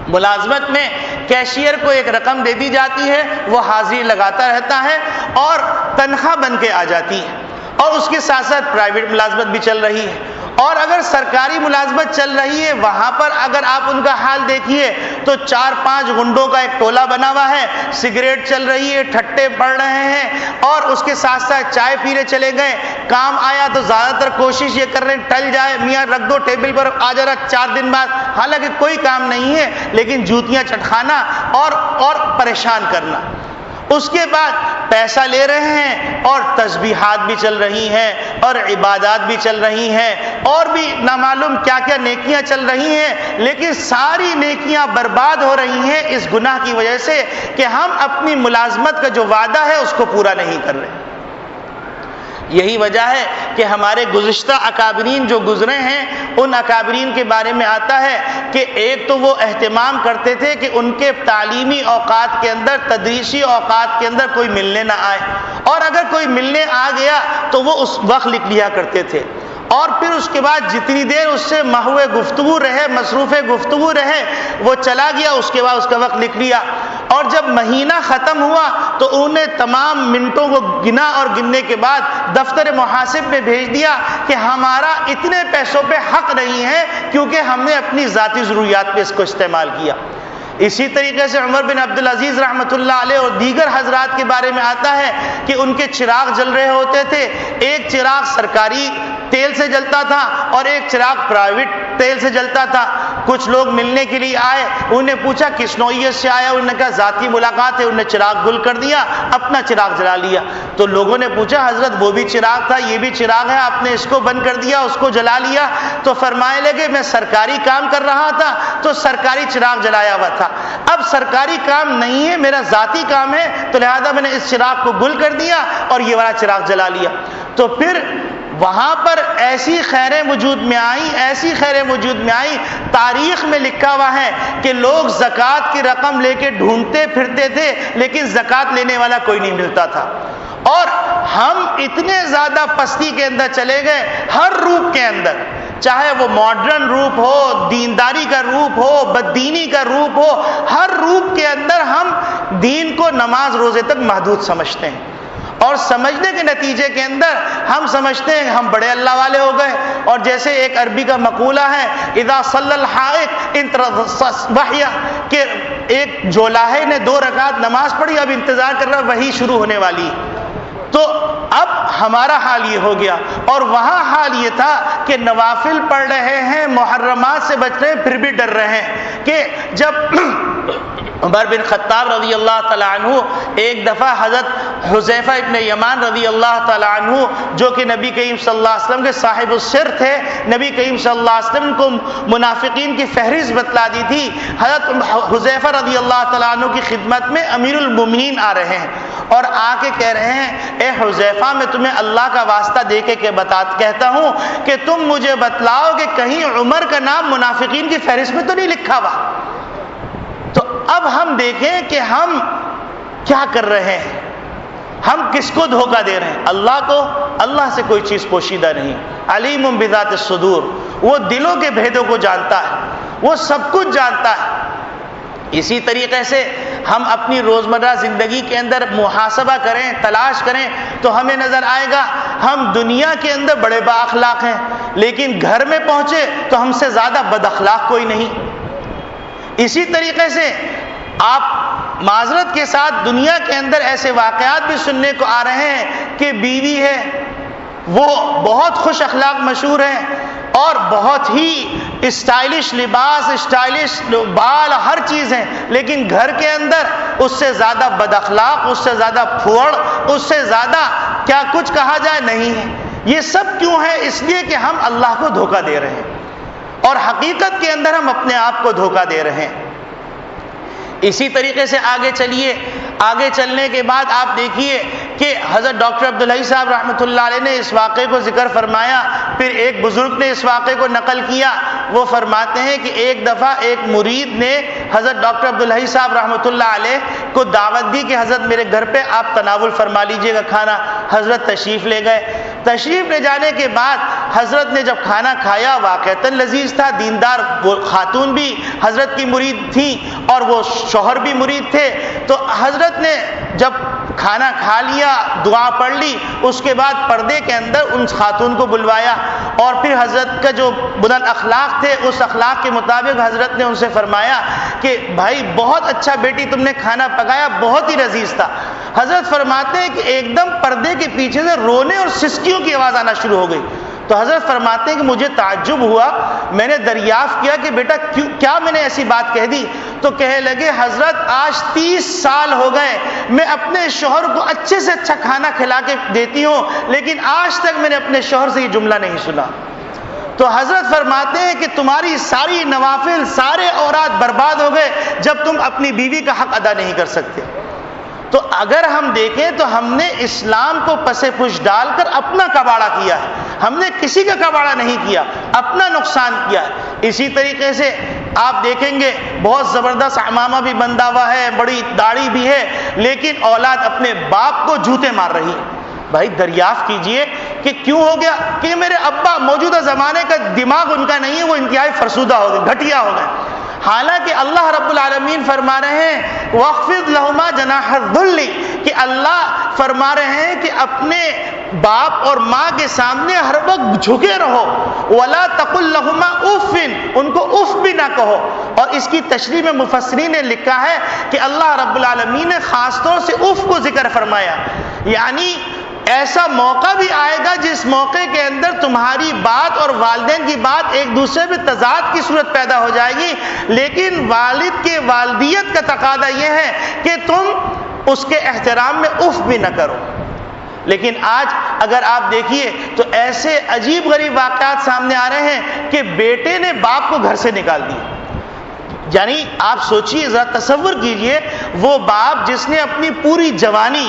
ملازمت میں کیشیئر کو ایک رقم دے دی جاتی ہے، وہ حاضری لگاتا رہتا ہے اور تنخواہ بن کے آ جاتی ہے، اور اس کے ساتھ ساتھ پرائیویٹ ملازمت بھی چل رہی ہے۔ اور اگر سرکاری ملازمت چل رہی ہے، وہاں پر اگر آپ ان کا حال دیکھیے تو 4-5 گنڈوں کا ایک ٹولہ بنا ہوا ہے، سگریٹ چل رہی ہے، ٹھٹے پڑ رہے ہیں، اور اس کے ساتھ ساتھ چائے پینے چلے گئے، کام آیا تو زیادہ تر کوشش یہ کر رہے ہیں ٹل جائے، میاں رکھ دو ٹیبل پر، آ جا رہا 4 دن بعد، حالانکہ کوئی کام نہیں ہے، لیکن جوتیاں چٹکانا اور پریشان کرنا۔ اس کے بعد پیسہ لے رہے ہیں اور تسبیحات بھی چل رہی ہیں اور عبادات بھی چل رہی ہیں اور بھی نامعلوم کیا کیا نیکیاں چل رہی ہیں، لیکن ساری نیکیاں برباد ہو رہی ہیں اس گناہ کی وجہ سے کہ ہم اپنی ملازمت کا جو وعدہ ہے اس کو پورا نہیں کر رہے۔ یہی وجہ ہے کہ ہمارے گزشتہ اکابرین جو گزرے ہیں، ان اکابرین کے بارے میں آتا ہے کہ ایک تو وہ اہتمام کرتے تھے کہ ان کے تعلیمی اوقات کے اندر، تدریسی اوقات کے اندر کوئی ملنے نہ آئے، اور اگر کوئی ملنے آ گیا تو وہ اس وقت لکھ لیا کرتے تھے، اور پھر اس کے بعد جتنی دیر اس سے محو گفتگو رہے، مصروف گفتگو رہے، وہ چلا گیا، اس کے بعد اس کا وقت لکھ لیا۔ اور جب مہینہ ختم ہوا تو انہیں تمام منٹوں کو گنا اور گننے کے بعد دفتر محاسب میں بھیج دیا کہ ہمارا اتنے پیسوں پہ حق نہیں ہے کیونکہ ہم نے اپنی ذاتی ضروریات پہ اس کو استعمال کیا۔ اسی طریقے سے عمر بن عبدالعزیز رحمۃ اللہ علیہ اور دیگر حضرات کے بارے میں آتا ہے کہ ان کے چراغ جل رہے ہوتے تھے، ایک چراغ سرکاری تیل سے جلتا تھا اور ایک چراغ پرائیویٹ تیل سے جلتا تھا۔ کچھ لوگ ملنے کے لیے آئے، انہوں نے پوچھا کس نوعیت سے آیا، انہوں نے کہا ذاتی ملاقات ہے، انہوں نے چراغ گل کر دیا، اپنا چراغ جلا لیا۔ تو لوگوں نے پوچھا حضرت وہ بھی چراغ تھا، یہ بھی چراغ ہے، آپ نے اس کو بند کر دیا، اس کو جلا لیا؟ تو فرمائے لگے میں سرکاری کام کر رہا تھا تو سرکاری چراغ جلایا ہوا تھا، اب سرکاری کام نہیں ہے، میرا ذاتی کام ہے، تو لہذا میں نے اس چراغ کو گل کر دیا اور یہ والا چراغ جلا لیا۔ تو پھر وہاں پر ایسی خیریں وجود میں آئی، تاریخ میں لکھا ہوا ہے کہ لوگ زکوٰۃ کی رقم لے کے ڈھونڈتے پھرتے تھے لیکن زکوٰۃ لینے والا کوئی نہیں ملتا تھا، اور ہم اتنے زیادہ پستی کے اندر چلے گئے، ہر روپ کے اندر، چاہے وہ ماڈرن روپ ہو، دینداری کا روپ ہو، بددینی کا روپ ہو، ہر روپ کے اندر ہم دین کو نماز روزے تک محدود سمجھتے ہیں، اور سمجھنے کے نتیجے کے اندر ہم سمجھتے ہیں ہم بڑے اللہ والے ہو گئے۔ اور جیسے ایک عربی کا مقولہ ہے اذا صلی الحائق انتظر وحی، کہ ایک جولاہے نے 2 رکعت نماز پڑھی، اب انتظار کر رہا وہی شروع ہونے والی، تو اب ہمارا حال یہ ہو گیا۔ اور وہاں حال یہ تھا کہ نوافل پڑھ رہے ہیں، محرمات سے بچ رہے ہیں، پھر بھی ڈر رہے ہیں کہ جب عمر بن خطاب رضی اللہ تعالیٰ عنہ ایک دفعہ حضرت حذیفہ ابن یمان رضی اللہ تعالیٰ عنہ جو کہ نبی کریم صلی اللہ علیہ وسلم کے صاحب السر تھے، نبی کریم صلی اللہ علیہ وسلم کو منافقین کی فہرست بتلا دی تھی، حضرت حذیفہ رضی اللہ تعالیٰ عنہ کی خدمت میں امیر المومنین آ رہے ہیں اور آ کے کہہ رہے ہیں اے حذیفہ میں تمہیں اللہ کا واسطہ دے کے کہتا ہوں کہ تم مجھے بتلاؤ کہ کہیں عمر کا نام منافقین کی فہرست میں تو نہیں لکھا ہوا۔ تو اب ہم دیکھیں کہ ہم کیا کر رہے ہیں، ہم کس کو دھوکہ دے رہے ہیں؟ اللہ کو؟ اللہ سے کوئی چیز پوشیدہ نہیں، علیم بذات الصدور، وہ دلوں کے بھیدوں کو جانتا ہے، وہ سب کچھ جانتا ہے۔ اسی طریقے سے ہم اپنی روزمرہ زندگی کے اندر محاسبہ کریں، تلاش کریں تو ہمیں نظر آئے گا ہم دنیا کے اندر بڑے با اخلاق ہیں، لیکن گھر میں پہنچے تو ہم سے زیادہ بد اخلاق کوئی نہیں۔ اسی طریقے سے آپ معذرت کے ساتھ دنیا کے اندر ایسے واقعات بھی سننے کو آ رہے ہیں کہ بیوی ہے وہ بہت خوش اخلاق مشہور ہے اور بہت ہی اسٹائلش لباس، اسٹائلش بال، ہر چیز ہیں، لیکن گھر کے اندر اس سے زیادہ بد اخلاق، اس سے زیادہ پھوڑ، اس سے زیادہ کیا کچھ کہا جائے نہیں ہے۔ یہ سب کیوں ہے؟ اس لیے کہ ہم اللہ کو دھوکہ دے رہے ہیں اور حقیقت کے اندر ہم اپنے آپ کو دھوکہ دے رہے ہیں۔ اسی طریقے سے آگے چلیے، آگے چلنے کے بعد آپ دیکھیے کہ حضرت ڈاکٹر عبدالحی صاحب رحمۃ اللہ علیہ نے اس واقعے کو ذکر فرمایا، پھر ایک بزرگ نے اس واقعے کو نقل کیا، وہ فرماتے ہیں کہ ایک دفعہ ایک مرید نے حضرت ڈاکٹر عبدالحی صاحب رحمۃ اللہ علیہ کو دعوت دی کہ حضرت میرے گھر پہ آپ تناول فرما لیجئے گا کھانا۔ حضرت تشریف لے گئے، تشریف لے جانے کے بعد حضرت نے جب کھانا کھایا واقعتاً لذیذ تھا، دیندار وہ خاتون بھی حضرت کی مرید تھیں اور وہ شوہر بھی مرید تھے، تو حضرت نے جب کھانا کھا لیا، دعا پڑھ لی، اس کے بعد پردے کے اندر ان خاتون کو بلوایا اور پھر حضرت کا جو بلند اخلاق تھے اس اخلاق کے مطابق حضرت نے ان سے فرمایا کہ بھائی بہت اچھا بیٹی تم نے کھانا پکایا، بہت ہی لذیذ تھا۔ حضرت فرماتے ہیں کہ ایک دم پردے کے پیچھے سے رونے اور سسکیوں کی آواز آنا شروع ہو گئی، تو حضرت فرماتے ہیں کہ مجھے تعجب ہوا، میں نے دریافت کیا کہ بیٹا کیا میں نے ایسی بات کہہ دی؟ تو کہنے لگے حضرت آج 30 سال ہو گئے میں اپنے شوہر کو اچھے سے اچھا کھانا کھلا کے دیتی ہوں، لیکن آج تک میں نے اپنے شوہر سے یہ جملہ نہیں سنا۔ تو حضرت فرماتے ہیں کہ تمہاری ساری نوافل، سارے اوراد برباد ہو گئے جب تم اپنی بیوی کا حق ادا نہیں کر سکتے۔ تو اگر ہم دیکھیں تو ہم نے اسلام کو پس پش ڈال کر اپنا کباڑہ کیا ہے، ہم نے کسی کا کباڑہ نہیں کیا، اپنا نقصان کیا ہے۔ اسی طریقے سے آپ دیکھیں گے بہت زبردست عمامہ بھی بندھا ہوا ہے، بڑی داڑھی بھی ہے، لیکن اولاد اپنے باپ کو جوتے مار رہی ہے۔ بھائی دریافت کیجئے کہ کیوں ہو گیا؟ کہ میرے ابا موجودہ زمانے کا دماغ ان کا نہیں ہے، وہ انتہائی فرسودہ ہو گئے، گھٹیا ہو گئے۔ حالانکہ اللہ رب العالمین فرما رہے ہیں وَاخْفِضْ لَهُمَا جَنَاحَ الذُّلِّ، کہ اللہ فرما رہے ہیں کہ اپنے باپ اور ماں کے سامنے ہر وقت جھکے رہو، وَلَا تَقُلْ لَهُمَا اُفٍّ، ان کو اف بھی نہ کہو۔ اور اس کی تشریح میں مفسرین نے لکھا ہے کہ اللہ رب العالمین نے خاص طور سے اف کو ذکر فرمایا، یعنی ایسا موقع بھی آئے گا جس موقع کے اندر تمہاری بات اور والدین کی بات ایک دوسرے میں تضاد کی صورت پیدا ہو جائے گی، لیکن والد کے والدیت کا تقاضا یہ ہے کہ تم اس کے احترام میں اف بھی نہ کرو۔ لیکن آج اگر آپ دیکھیے تو ایسے عجیب غریب واقعات سامنے آ رہے ہیں کہ بیٹے نے باپ کو گھر سے نکال دیا۔ یعنی آپ سوچئے، ذرا تصور کیجئے، وہ باپ جس نے اپنی پوری جوانی،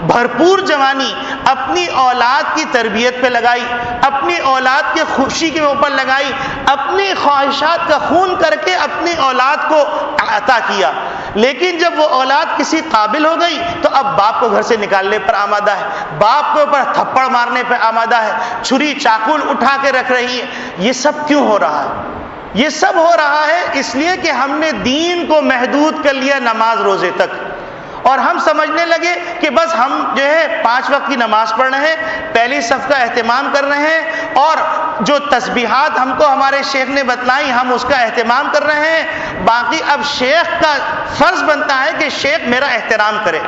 بھرپور جوانی اپنی اولاد کی تربیت پہ لگائی، اپنی اولاد کے خوشی کے اوپر لگائی، اپنی خواہشات کا خون کر کے اپنی اولاد کو عطا کیا، لیکن جب وہ اولاد کسی قابل ہو گئی تو اب باپ کو گھر سے نکالنے پر آمادہ ہے، باپ کے اوپر تھپڑ مارنے پر آمادہ ہے، چھری چاقو اٹھا کے رکھ رہی ہے۔ یہ سب کیوں ہو رہا ہے؟ یہ سب ہو رہا ہے اس لیے کہ ہم نے دین کو محدود کر لیا نماز روزے تک، اور ہم سمجھنے لگے کہ بس ہم جو ہے 5 وقت کی نماز پڑھ رہے ہیں، پہلی صف کا اہتمام کر رہے ہیں، اور جو تسبیحات ہم کو ہمارے شیخ نے بتلائی ہم اس کا اہتمام کر رہے ہیں، باقی اب شیخ کا فرض بنتا ہے کہ شیخ میرا احترام کرے۔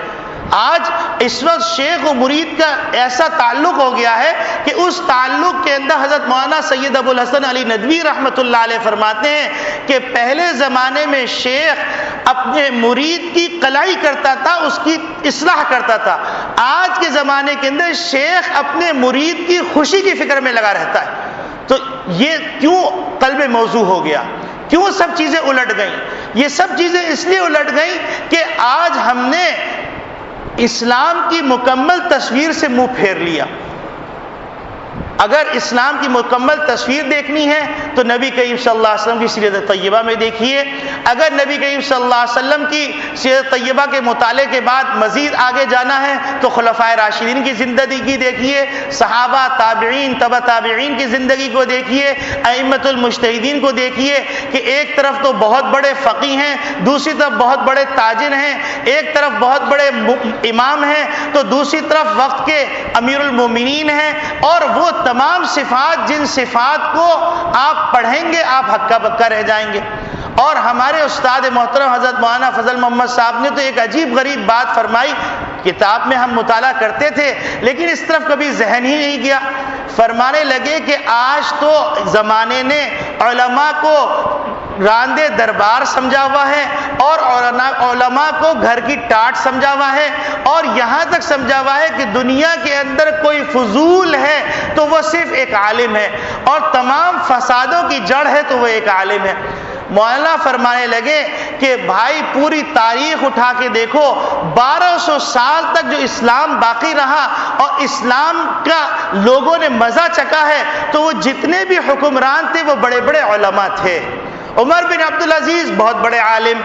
آج اس وقت شیخ و مرید کا ایسا تعلق ہو گیا ہے کہ اس تعلق کے اندر حضرت مولانا سید ابو الحسن علی ندوی رحمۃ اللہ علیہ فرماتے ہیں کہ پہلے زمانے میں شیخ اپنے مرید کی قلائی کرتا تھا، اس کی اصلاح کرتا تھا، آج کے زمانے کے اندر شیخ اپنے مرید کی خوشی کی فکر میں لگا رہتا ہے۔ تو یہ کیوں قلب موضوع ہو گیا؟ کیوں سب چیزیں الٹ گئیں؟ یہ سب چیزیں اس لیے الٹ گئیں کہ آج ہم نے اسلام کی مکمل تصویر سے منہ پھیر لیا۔ اگر اسلام کی مکمل تصویر دیکھنی ہے تو نبی کریم صلی اللہ علیہ وسلم کی سیرت طیبہ میں دیکھیے، اگر نبی کریم صلی اللہ علیہ وسلم کی سیرت طیبہ کے مطالعے کے بعد مزید آگے جانا ہے تو خلفائے راشدین کی زندگی دیکھیے، صحابہ، تابعین، تبع تابعین کی زندگی کو دیکھیے، ائمۃ المجتہدین کو دیکھیے کہ ایک طرف تو بہت بڑے فقیہ ہیں، دوسری طرف بہت بڑے تاجر ہیں، ایک طرف بہت بڑے امام ہیں تو دوسری طرف وقت کے امیر المومنین ہیں، اور وہ تمام صفات جن صفات کو آپ پڑھیں گے آپ ہکا بکا رہ جائیں گے۔ اور ہمارے استاد محترم حضرت مولانا فضل محمد صاحب نے تو ایک عجیب غریب بات فرمائی، کتاب میں ہم مطالعہ کرتے تھے لیکن اس طرف کبھی ذہن ہی نہیں گیا، فرمانے لگے کہ آج تو زمانے نے علماء کو راندے دربار سمجھا ہوا ہے اور علماء کو گھر کی ٹاٹ سمجھا ہوا ہے، اور یہاں تک سمجھا ہوا ہے کہ دنیا کے اندر کوئی فضول ہے تو وہ صرف ایک عالم ہے، اور تمام فسادوں کی جڑ ہے تو وہ ایک عالم ہے۔ مولانا فرمانے لگے کہ بھائی پوری تاریخ اٹھا کے دیکھو، 1200 سال تک جو اسلام باقی رہا اور اسلام کا لوگوں نے مزہ چکا ہے تو وہ جتنے بھی حکمران تھے وہ بڑے بڑے علماء تھے۔ عمر بن عبدالعزیز بہت بڑے عالم،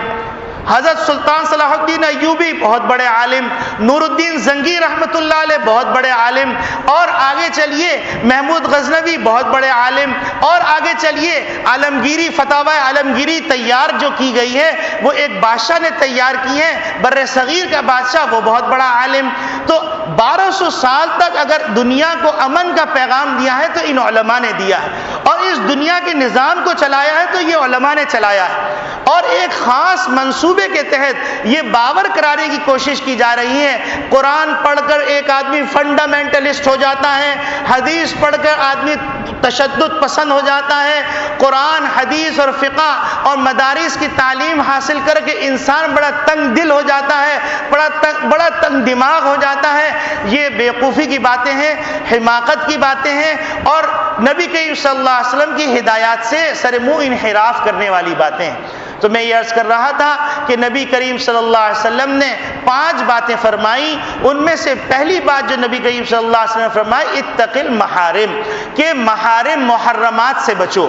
حضرت سلطان صلاح الدین ایوبی بہت بڑے عالم، نور الدین زنگی رحمۃ اللہ علیہ بہت بڑے عالم، اور آگے چلیے محمود غزنوی بہت بڑے عالم، اور آگے چلیے عالمگیری، فتاوی عالمگیری تیار جو کی گئی ہے وہ ایک بادشاہ نے تیار کی ہے، بر صغیر کا بادشاہ، وہ بہت بڑا عالم۔ تو 1200 سال تک اگر دنیا کو امن کا پیغام دیا ہے تو ان علماء نے دیا ہے، اور اس دنیا کے نظام کو چلایا ہے تو یہ علماء نے چلایا ہے، اور ایک خاص منصوبے کے تحت یہ باور کرانے کی کوشش کی جا رہی ہے۔ قرآن پڑھ کر ایک آدمی فنڈامنٹلسٹ ہو جاتا ہے، حدیث پڑھ کر آدمی تشدد پسند ہو جاتا ہے، قرآن، حدیث اور فقہ اور مدارس کی تعلیم حاصل کر کے انسان بڑا تنگ دل ہو جاتا ہے، بڑا تنگ دماغ ہو جاتا ہے۔ یہ بیوقوفی کی باتیں ہیں، حماقت کی باتیں ہیں، اور نبی کریم صلی اللہ علیہ وسلم کی ہدایات سے سر منہ انحراف کرنے والی باتیں ہیں۔ تو میں یہ عرض کر رہا تھا کہ نبی کریم صلی اللہ علیہ وسلم نے 5 باتیں فرمائی، ان میں سے پہلی بات جو نبی کریم صلی اللہ علیہ وسلم نے فرمائی اتق المحارم، کہ محارم محرمات سے بچو۔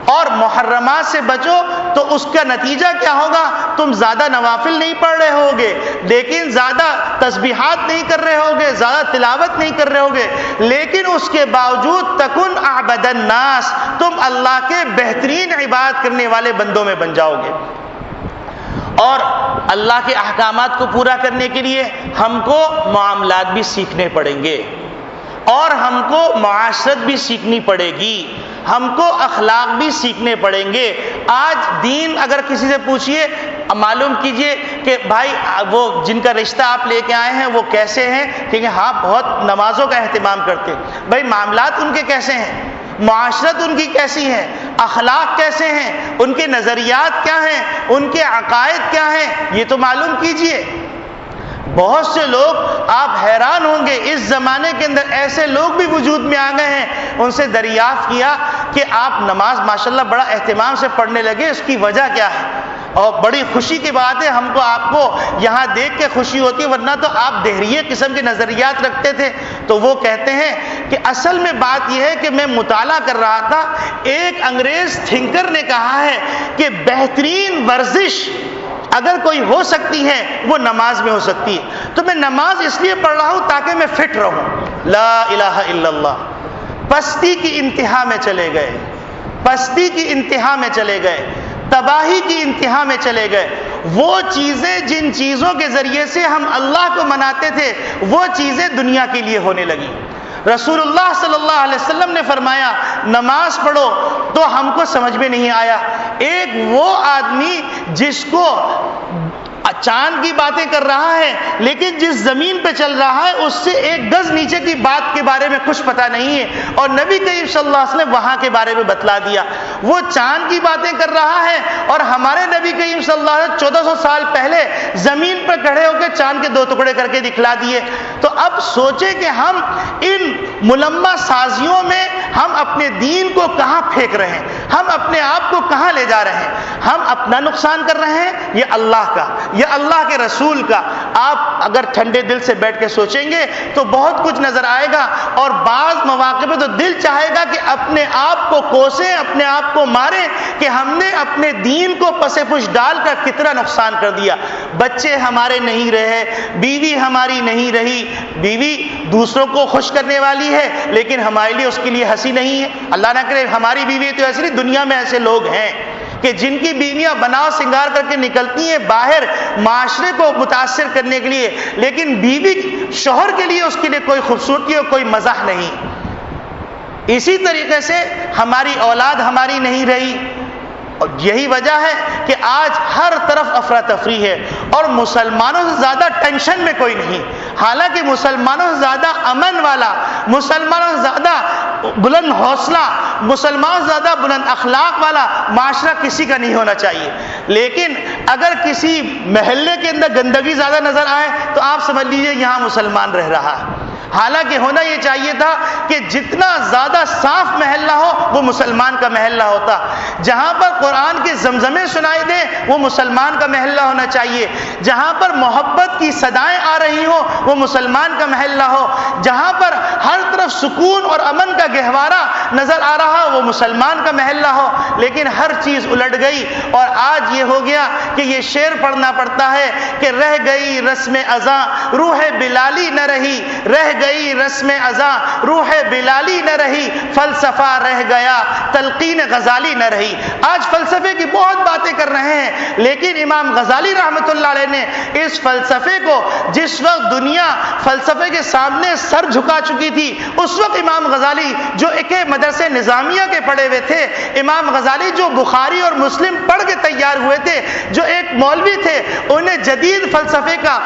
اور محرمات سے بچو تو اس کا نتیجہ کیا ہوگا؟ تم زیادہ نوافل نہیں پڑھ رہے ہوگے، لیکن زیادہ تسبیحات نہیں کر رہے ہوگے، زیادہ تلاوت نہیں کر رہے ہوگے، لیکن اس کے باوجود تکن اعبد الناس، تم اللہ کے بہترین عبادت کرنے والے بندوں میں بن جاؤ گے۔ اور اللہ کے احکامات کو پورا کرنے کے لیے ہم کو معاملات بھی سیکھنے پڑیں گے، اور ہم کو معاشرت بھی سیکھنی پڑے گی، ہم کو اخلاق بھی سیکھنے پڑیں گے۔ آج دین اگر کسی سے پوچھئے، معلوم کیجئے کہ بھائی وہ جن کا رشتہ آپ لے کے آئے ہیں وہ کیسے ہیں، کیونکہ ہاں بہت نمازوں کا اہتمام کرتے ہیں، بھائی معاملات ان کے کیسے ہیں، معاشرت ان کی کیسی ہے، اخلاق کیسے ہیں، ان کے نظریات کیا ہیں، ان کے عقائد کیا ہیں، یہ تو معلوم کیجئے۔ بہت سے لوگ، آپ حیران ہوں گے، اس زمانے کے اندر ایسے لوگ بھی وجود میں آ گئے ہیں، ان سے دریافت کیا کہ آپ نماز ماشاءاللہ بڑا اہتمام سے پڑھنے لگے، اس کی وجہ کیا ہے؟ اور بڑی خوشی کی بات ہے، ہم کو آپ کو یہاں دیکھ کے خوشی ہوتی ہے، ورنہ تو آپ دہریے قسم کے نظریات رکھتے تھے۔ تو وہ کہتے ہیں کہ اصل میں بات یہ ہے کہ میں مطالعہ کر رہا تھا، ایک انگریز تھنکر نے کہا ہے کہ بہترین ورزش اگر کوئی ہو سکتی ہے وہ نماز میں ہو سکتی ہے، تو میں نماز اس لیے پڑھ رہا ہوں تاکہ میں فٹ رہوں۔ لا الہ الا اللہ۔ پستی کی انتہا میں چلے گئے، پستی کی انتہا میں چلے گئے، تباہی کی انتہا میں چلے گئے۔ وہ چیزیں جن چیزوں کے ذریعے سے ہم اللہ کو مناتے تھے، وہ چیزیں دنیا کے لیے ہونے لگی۔ رسول اللہ صلی اللہ علیہ وسلم نے فرمایا نماز پڑھو، تو ہم کو سمجھ میں نہیں آیا۔ ایک وہ آدمی جس کو چاند کی باتیں کر رہا ہے، لیکن جس زمین پہ چل رہا ہے اس سے ایک گز نیچے کی بات کے بارے میں کچھ پتہ نہیں ہے، اور نبی کریم صلی اللہ علیہ وسلم وہاں کے بارے میں بتلا دیا۔ وہ چاند کی باتیں کر رہا ہے، اور ہمارے نبی کریم صلی اللہ علیہ وسلم 1400 سال پہلے زمین پر کھڑے ہو کے چاند کے 2 ٹکڑے کر کے دکھلا دیے۔ تو اب سوچیں کہ ہم ان ملمہ سازیوں میں ہم اپنے دین کو کہاں پھینک رہے ہیں، ہم اپنے آپ کو کہاں لے جا رہے ہیں؟ ہم اپنا نقصان کر رہے ہیں یا اللہ کا، یا اللہ کے رسول کا؟ آپ اگر ٹھنڈے دل سے بیٹھ کے سوچیں گے تو بہت کچھ نظر آئے گا، اور بعض مواقع پہ تو دل چاہے گا کہ اپنے آپ کو کوسیں، اپنے آپ کو ماریں کہ ہم نے اپنے دین کو پس پش ڈال کر کتنا نقصان کر دیا۔ بچے ہمارے نہیں رہے، بیوی ہماری نہیں رہی، بیوی دوسروں کو خوش کرنے والی ہے لیکن ہمارے لیے اس کے لیے ہنسی نہیں ہے۔ اللہ نہ کرے ہماری بیوی تو ایسی نہیں، دنیا میں ایسے لوگ ہیں کہ جن کی بیویاں بناؤ سنگار کر کے نکلتی ہیں باہر معاشرے کو متاثر کرنے کے لیے، لیکن بیوی شوہر کے لیے اس کے لیے کوئی خوبصورتی اور کوئی مزاح نہیں۔ اسی طریقے سے ہماری اولاد ہماری نہیں رہی، اور یہی وجہ ہے کہ آج ہر طرف افراتفری ہے، اور مسلمانوں سے زیادہ ٹینشن میں کوئی نہیں۔ حالانکہ مسلمانوں سے زیادہ امن والا، مسلمانوں سے زیادہ بلند حوصلہ، مسلمانوں سے زیادہ بلند اخلاق والا معاشرہ کسی کا نہیں ہونا چاہیے۔ لیکن اگر کسی محلے کے اندر گندگی زیادہ نظر آئے تو آپ سمجھ لیجئے یہاں مسلمان رہ رہا ہے۔ حالانکہ ہونا یہ چاہیے تھا کہ جتنا زیادہ صاف محلہ ہو وہ مسلمان کا محلہ ہوتا، جہاں پر قرآن کے زمزمے سنائی دیں وہ مسلمان کا محلہ ہونا چاہیے، جہاں پر محبت کی صدائیں آ رہی ہوں وہ مسلمان کا محلہ ہو، جہاں پر ہر طرف سکون اور امن کا گہوارہ نظر آ رہا وہ مسلمان کا محلہ ہو۔ لیکن ہر چیز الٹ گئی، اور آج یہ ہو گیا کہ یہ شعر پڑھنا پڑتا ہے کہ رہ گئی رسم ازاں روح بلالی نہ رہی، رہ گئی رسم ازاں روح بلالی نہ رہی، فلسفہ رہ گیا تلقین غزالی نہ رہی۔ آج فلسفے کی بہت باتیں کر رہے ہیں، لیکن امام غزالی رحمۃ اللہ علیہ نے اس فلسفے کو، جس وقت دنیا فلسفے کے سامنے سر جھکا چکی تھی، اس وقت امام غزالی جو ایک مدرسے نظامیہ کے پڑھے ہوئے تھے، امام غزالی جو بخاری اور مسلم پڑھ کے تیار ہوئے تھے، جو ایک مولوی تھے، انہیں جدید فلسفے کا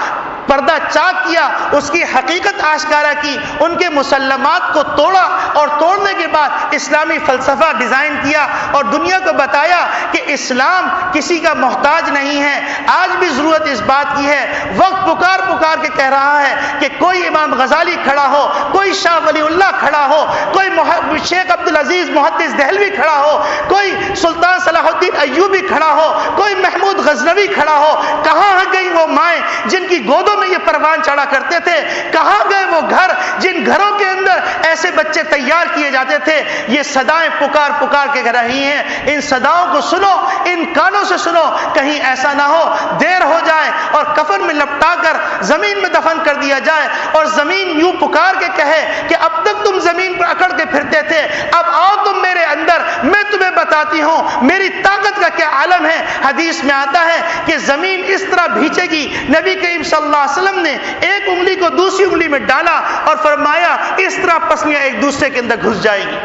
پردہ چاک کیا، اس کی حقیقت آشکارا کی، ان کے مسلمات کو توڑا، اور توڑنے کے بعد اسلامی فلسفہ ڈیزائن کیا اور دنیا کو بتایا کہ اسلام کسی کا محتاج نہیں ہے۔ آج بھی ضرورت اس بات کی ہے، وقت پکار پکار کے کہہ رہا ہے کہ کوئی امام غزالی کھڑا ہو، کوئی شاہ ولی اللہ کھڑا ہو، کوئی شیخ عبدالعزیز محدث دہلوی کھڑا ہو، کوئی سلطان صلاح الدین ایوبی کھڑا ہو، کوئی محمود غزنوی کھڑا ہو۔ کہاں گئی وہ مائیں جن کی گودوں میں یہ پروان چڑھا کرتے تھے. کہاں گئے وہ گھر جن گھروں کے اندر ایسے بچے تیار کیے جاتے تھے؟ یہ صدائیں پکار پکار کے رہی ہیں. ان صداؤں کو سنو، ان کانوں سے سنو، کہیں ایسا نہ ہو دیر ہو جائے اور کفن میں لپٹا کر زمین میں دفن کر دیا جائے اور زمین یوں پکار کے کہے کہ اب تک تم زمین پر اکڑ کے پھرتے تھے، اب آؤ تم میرے اندر، میں تمہیں بتاتی ہوں میری طاقت کا کیا عالم ہے. حدیث میں آتا ہے کہ زمین اس طرح بھیچے گی. نبی کریم صلی اللہ علیہ وسلم نے ایک انگلی کو دوسری انگلی میں ڈالا اور فرمایا اس طرح پسلیاں ایک دوسرے کے اندر گھس جائیں گی.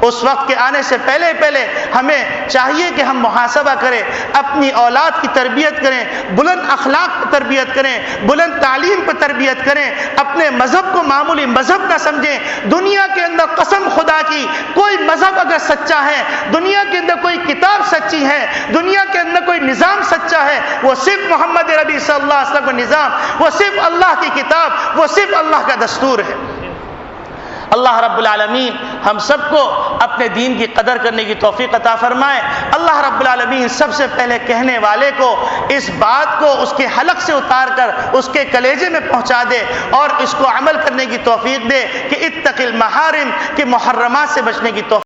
اس وقت کے آنے سے پہلے ہمیں چاہیے کہ ہم محاسبہ کریں، اپنی اولاد کی تربیت کریں، بلند اخلاق پر تربیت کریں، بلند تعلیم پر تربیت کریں، اپنے مذہب کو معمولی مذہب نہ سمجھیں. دنیا کے اندر قسم خدا کی کوئی مذہب اگر سچا ہے، دنیا کے اندر کوئی کتاب سچی ہے، دنیا کے اندر کوئی نظام سچا ہے، وہ صرف محمد ربی صلی اللہ علیہ وسلم کا نظام، وہ صرف اللہ کی کتاب، وہ صرف اللہ کا دستور ہے. اللہ رب العالمین ہم سب کو اپنے دین کی قدر کرنے کی توفیق عطا فرمائے. اللہ رب العالمین سب سے پہلے کہنے والے کو اس بات کو اس کے حلق سے اتار کر اس کے کلیجے میں پہنچا دے اور اس کو عمل کرنے کی توفیق دے کہ اتق المحارم، کہ محرمات سے بچنے کی توفیق